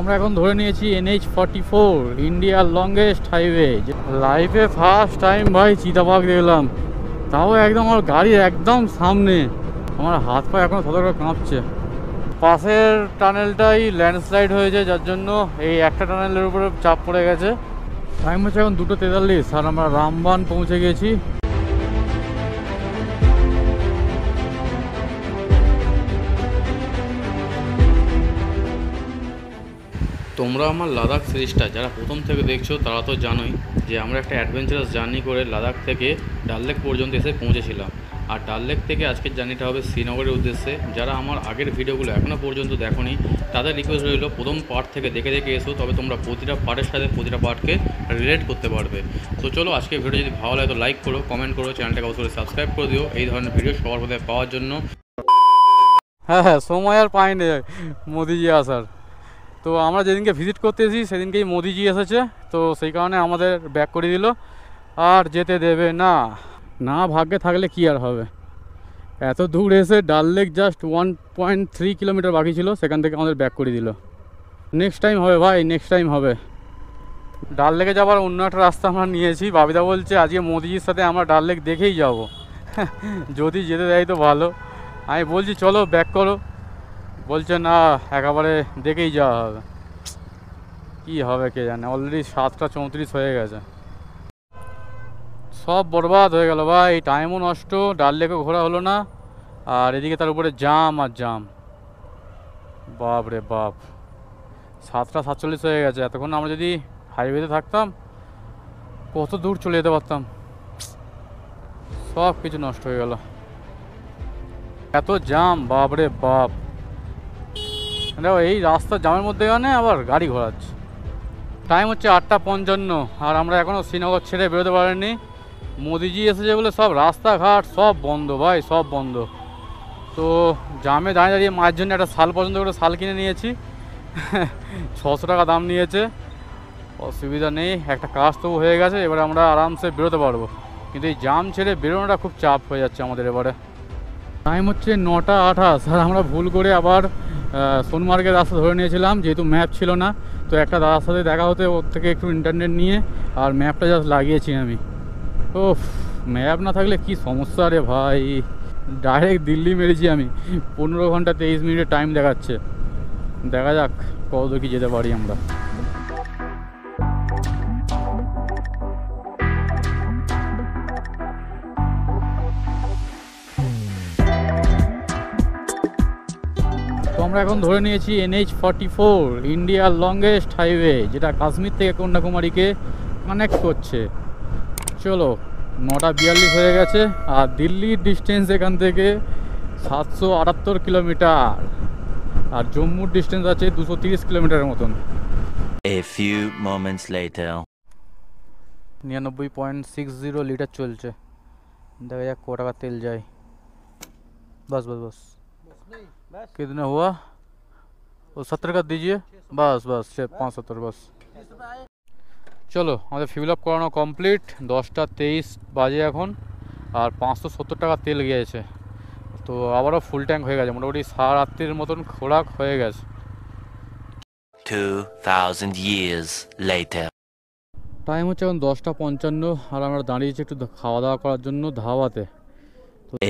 আমরা এখন ধরে নিয়েছি NH44, ইন্ডিয়ার লংগেস্ট হাইওয়ে। লাইফে ফার্স্ট টাইম ভাই চিতাবাঘ দেখলাম, তাও একদম আমার গাড়ির একদম সামনে। আমার হাত পা এখনো থর করে কাঁপছে। পাশের টানেলটাই ল্যান্ডস্লাইড হয়েছে, যার জন্য এই একটা টানেলের উপরে চাপ পড়ে গেছে। টাইম হচ্ছে এখন 2:43 আর আমরা রামবান পৌঁছে গেছি। তোমরা আমার লাদাখ সিরিজটা যারা প্রথম থেকে দেখছো তারা তো জানোই যে আমরা একটা অ্যাডভেঞ্চারাস জার্নি করে লাদাখ থেকে ডাল লেক পর্যন্ত এসে পৌঁছেছিলাম। আর ডাল লেক থেকে আজকের জার্নিটা হবে শ্রীনগরের উদ্দেশ্যে। যারা আমার আগের ভিডিওগুলো এখনও পর্যন্ত দেখোনি তাদের রিকোয়েস্ট রইল প্রথম পার্ট থেকে দেখে এসো, তবে তোমরা প্রতিটা পার্টের সাথে প্রতিটা পার্টকে রিলেট করতে পারবে। তো চলো, আজকে ভিডিও যদি ভালো লাগে তো লাইক করো, কমেন্ট করো, চ্যানেলটাকে অবশ্যই সাবস্ক্রাইব করে দিও এই ধরনের ভিডিও সবার মধ্যে পাওয়ার জন্য। হ্যাঁ, সময় আর পাইনি মোদিজি আসার। তো আমরা যেদিনকে ভিজিট করতে এসেছি সেদিনকেই মোদিজি এসেছে, তো সেই কারণে আমাদের ব্যাক করে দিল, আর যেতে দেবে না। না ভাগ্যে থাকলে কি আর হবে। এত দূর এসে ডাল লেক জাস্ট 1.3 কিলোমিটার বাকি ছিল, সেখান থেকে আমাদের ব্যাক করে দিল। নেক্সট টাইম হবে ভাই, নেক্সট টাইম হবে। ডাল লেকে যাওয়ার অন্য একটা রাস্তা আমরা নিয়েছি। বাবিদা বলছে আজকে মোদিজির সাথে আমরা ডাল লেক দেখেই যাব, যদি যেতে দেয় তো ভালো। আমি বলছি চলো ব্যাক করো, বলছে না একেবারে দেখেই যাওয়া হবে। কি হবে কে জানে, অলরেডি 7:34 হয়ে গেছে। সব বরবাদ হয়ে গেল ভাই, টাইমও নষ্ট, ডাল লেকেও ঘোরা হলো না, আর এদিকে তার উপরে জাম আর জাম। বাপ রে বাপ, 7:47 হয়ে গেছে। এতক্ষণ আমরা যদি হাইওয়েতে থাকতাম কত দূর চলে যেতে পারতাম। সব কিছু নষ্ট হয়ে গেল, এত জাম, বাপ রে বাপ। দেখো এই রাস্তার জামের মধ্যে আবার গাড়ি ঘোরাচ্ছে। টাইম হচ্ছে 8:55 আর আমরা এখনও শ্রীনগর ছেড়ে বেরোতে পারিনি। মোদিজি এসেছে বলে সব রাস্তাঘাট সব বন্ধ ভাই, সব বন্ধ। তো জামে দাঁড়িয়ে দাঁড়িয়ে মায়ের জন্য একটা শাল পছন্দ করে শাল কিনে নিয়েছি। 600 টাকা দাম নিয়েছে, অসুবিধা নেই, একটা কাজ তবু হয়ে গেছে। এবারে আমরা আরামসে বেরোতে পারবো, কিন্তু এই জাম ছেড়ে বেরোনোটা খুব চাপ হয়ে যাচ্ছে আমাদের এবারে। টাইম হচ্ছে 9:28 আর আমরা ভুল করে আবার সোনমার্গের রাস্তা ধরে নিয়েছিলাম, যেহেতু ম্যাপ ছিল না। তো একটা দাদার সাথে দেখা হতে ওর থেকে একটু ইন্টারনেট নিয়ে আর ম্যাপটা জাস্ট লাগিয়েছি আমি। ও ম্যাপ না থাকলে কি সমস্যা রে ভাই, ডাইরেক্ট দিল্লি মেরেছি আমি। 15 ঘন্টা 23 মিনিটের টাইম দেখাচ্ছে। দেখা যাক কত দূর কি যেতে পারি আমরা। আমরা এখন ধরে নিয়েছি NH44, ইন্ডিয়ার লংগেস্ট হাইওয়ে, যেটা কাশ্মীর থেকে কন্যাকুমারীকে কানেক্ট করছে। চলো, 9:42 হয়ে গেছে আর দিল্লির ডিস্টেন্স এখান থেকে 778 কিলোমিটার, আর জম্মুর ডিস্টেন্স আছে 230 কিলোমিটারের মতন। A few moments later 99.60 litre চলছে। দেখা যাক কত টাকা তেল যায়। बस बस बस कितना हुआ? वो 70 का दीजिए, बस बस 570 बस। চলো, আমাদের ফিউল আপ করানো কমপ্লিট। 10:23 বাজে এখন, আর 570 টাকা তেল গিয়েছে। তো আবারও ফুল ট্যাঙ্ক হয়ে গেছে, মোটামুটি 8.5 মতন খোরাক হয়ে গেছে। 2000 years later টাইম হচ্ছে এখন 10:55 আর আমরা দাঁড়িয়েছি একটু খাওয়া দাওয়া করার জন্য ধাবাতে।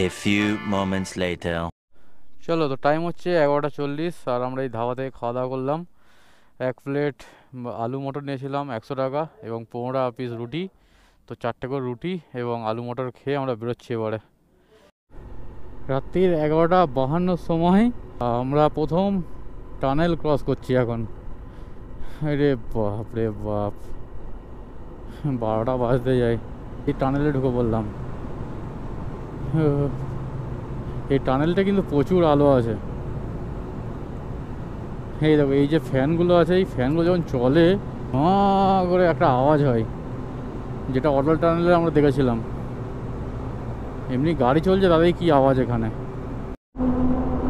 A few moments later চলো, তো টাইম হচ্ছে 11:40 আর আমরা এই ধাবা থেকে খাওয়া দাওয়া করলাম। 1 প্লেট আলু মটর নিয়েছিলাম 100 টাকা এবং 15 পিস রুটি। তো 4টে করে রুটি এবং আলু মটর খেয়ে আমরা বেরোচ্ছি এবারে। রাত্রির 11:52 সময় আমরা প্রথম টানেল ক্রস করছি এখন। আরে বাপ রে বাপ, 12টা বাজতে যায়, এই টানেলে ঢুকে পড়লাম। এই টানেলটা কিন্তু প্রচুর আলো আছে। এই দেখো, এই যে ফ্যানগুলো আছে, এই ফ্যানগুলো যখন চলে করে একটা আওয়াজ হয়, যেটা অটল টানেলে আমরা দেখেছিলাম। এমনি গাড়ি চলছে তাদের কি আওয়াজ এখানে।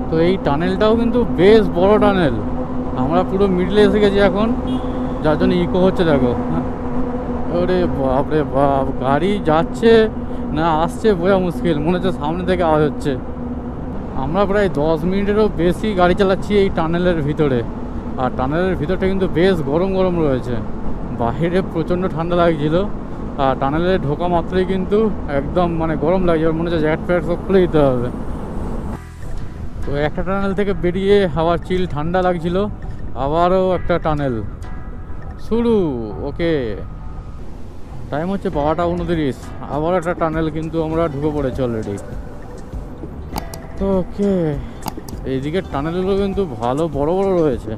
তো এই টানেলটাও কিন্তু বেশ বড় টানেল। আমরা পুরো মিডলে এসে গেছি এখন, যার জন্য ইকো হচ্ছে। দেখো, ওরে বাপ রে বাপ, গাড়ি যাচ্ছে না আসছে বোঝা মুশকিল, মনে হচ্ছে সামনে থেকে আওয়াজ হচ্ছে। আমরা প্রায় 10 মিনিটেরও বেশি গাড়ি চালাচ্ছি এই টানেলের ভিতরে, আর টানেলের ভিতরটা কিন্তু বেশ গরম গরম রয়েছে, বাইরে প্রচণ্ড ঠান্ডা লাগছিল, আর টানেলে ঢোকা মাত্রই কিন্তু একদম মানে গরম লাগছে, মনে হচ্ছে জ্যাকেট ফ্যাকেট সব খুলে দিতে হবে। তো একটা টানেল থেকে বেরিয়ে হাওয়ার চিল ঠান্ডা লাগছিল, আবারও একটা টানেল শুরু। ওকে, টাইম হচ্ছে 12:29, আবার একটা টানেল কিন্তু আমরা ঢুকে পড়েছি অলরেডি। ওকে, এইদিকে টানেলগুলো কিন্তু ভালো বড় বড় রয়েছে।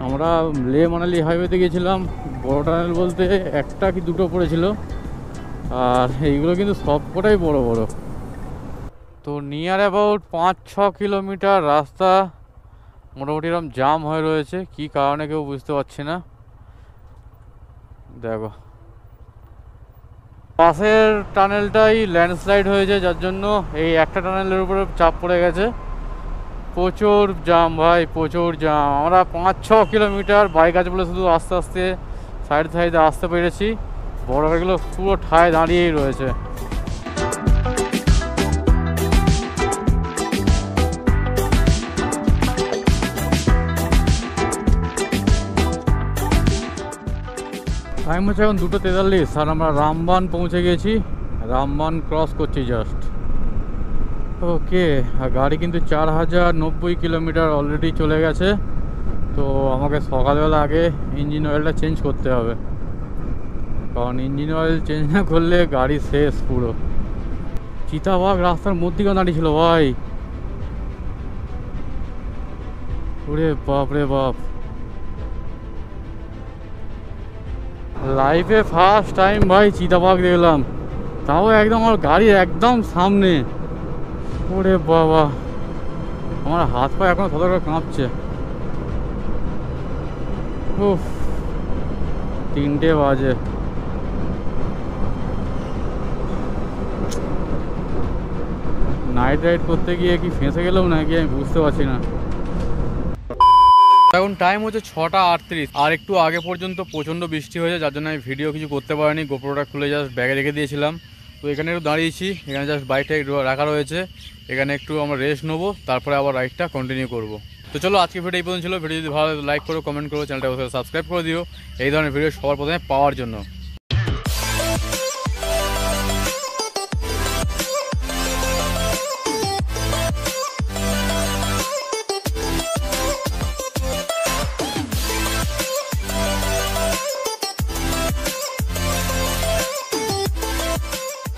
আমরা লে মানালি হাইওয়েতে গেছিলাম, বড় টানেল বলতে একটা কি দুটো পড়েছিল, আর এইগুলো কিন্তু সবকটাই বড় বড়। তো নিয়ার অ্যাবাউট 5-6 কিলোমিটার রাস্তা মোটামুটি এরকম জাম হয়ে রয়েছে, কি কারণে কেউ বুঝতে পারছি না। দেখো পাশের টানেলটাই ল্যান্ডস্লাইড হয়েছে, যার জন্য এই একটা টানেলের উপরে চাপ পড়ে গেছে। প্রচুর জাম ভাই, প্রচুর জাম। আমরা 5-6 কিলোমিটার বাইক আছে বলে শুধু আস্তে আস্তে সাইড সাইডে আসতে পেরেছি, বড় গাড়িগুলো পুরো ঠায় দাঁড়িয়েই রয়েছে। টাইম হচ্ছে এখন 2:43, আর আমরা রামবান পৌঁছে গেছি, রামবান ক্রস করছি জাস্ট। ওকে, আর গাড়ি কিন্তু 4090 কিলোমিটার অলরেডি চলে গেছে। তো আমাকে সকালবেলা আগে ইঞ্জিন অয়েলটা চেঞ্জ করতে হবে, কারণ ইঞ্জিন অয়েল চেঞ্জ না করলে গাড়ি শেষ পুরো। চিতাবাঘ রাস্তার মধ্যিখানে দাঁড়িয়ে ছিল ভাই, ওরে বাপ রে বাপ, লাইফে ফার্স্ট টাইম ভাই চিতাবাঘ দেখলাম, তাও একদম আমার গাড়ির একদম সামনে। ওরে বাবা, আমার হাত পা এখন কত করে কাঁপছে। উফ, 3টে বাজে। নাইট রাইড করতে গিয়ে কি ফেঁসে গেলাম নাকি আমি বুঝতে পারছি না। এখন টাইম হচ্ছে 6:38, আর একটু আগে পর্যন্ত প্রচণ্ড বৃষ্টি হয়েছে, যার জন্য আমি ভিডিও কিছু করতে পারিনি, গোপ্রোটা খুলে জাস্ট ব্যাগে রেখে দিয়েছিলাম। তো এখানে একটু দাঁড়িয়েছি, এখানে জাস্ট বাইকটা একটু রাখা রয়েছে, এখানে একটু আমরা রেস্ট নেবো, তারপরে আবার রাইডটা কন্টিনিউ করবো। তো চলো, আজকে ভিডিও এই পর্যন্ত ছিল। ভিডিও যদি ভালো লাইক করো, কমেন্ট করো, চ্যানেলটা সাবস্ক্রাইব করে দিও এই ধরনের ভিডিও সবার প্রথমে পাওয়ার জন্য।